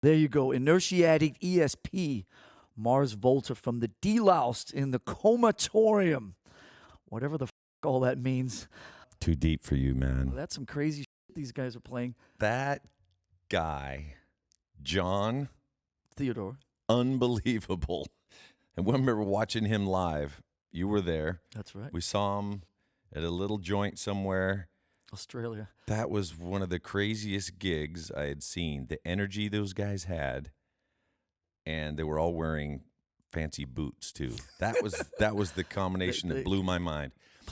There you go. Inertiatic ESP. Mars Volta from the Deloused in the Comatorium. Whatever the all that means. Too deep for you, man. That's some crazy shit these guys are playing. That guy, John, Theodore. unbelievable. And I remember watching him live. You were there. That's right. We saw him at a little joint somewhere. Australia. That was one of the craziest gigs I had seen. The energy those guys had, and they were all wearing fancy boots too. That was the combination that blew my mind.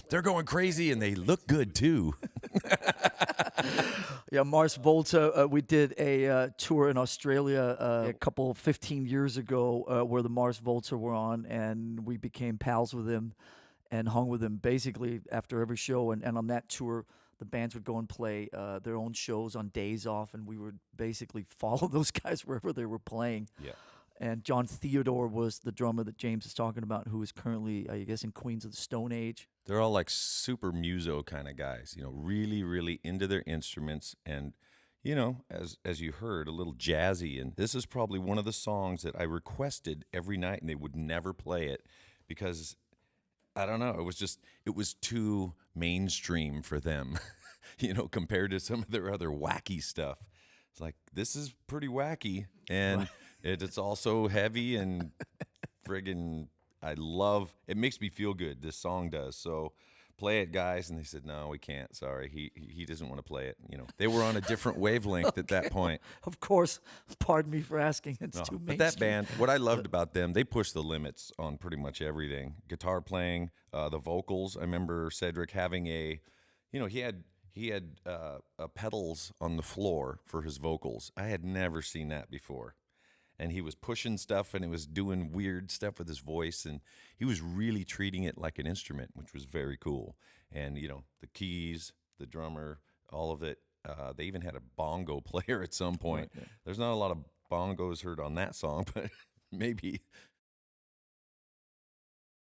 They're going crazy, and they look good too. Yeah, Mars Volta. We did a tour in Australia a couple 15 years ago where the Mars Volta were on, and we became pals with them and hung with them basically after every show. And on that tour, the bands would go and play their own shows on days off, and we would basically follow those guys wherever they were playing. Yeah. And John Theodore was the drummer that James is talking about, who is currently, I guess, in Queens of the Stone Age. They're all like super muso kind of guys, really, really into their instruments, and as you heard, a little jazzy. And this is probably one of the songs that I requested every night, and they would never play it because I don't know. It was too mainstream for them, compared to some of their other wacky stuff. It's like, this is pretty wacky, and it's also heavy and friggin', it makes me feel good. This song does. So play it, guys. And they said, no, we can't. Sorry. He doesn't want to play it. They were on a different wavelength at that point. Of course. Pardon me for asking. It's too mainstream. But that band, what I loved about them, they pushed the limits on pretty much everything. Guitar playing, the vocals. I remember Cedric having he had pedals on the floor for his vocals. I had never seen that before. And he was pushing stuff, and he was doing weird stuff with his voice, and he was really treating it like an instrument, which was very cool. And, the keys, the drummer, all of it. They even had a bongo player at some point. Right, yeah. There's not a lot of bongos heard on that song, but maybe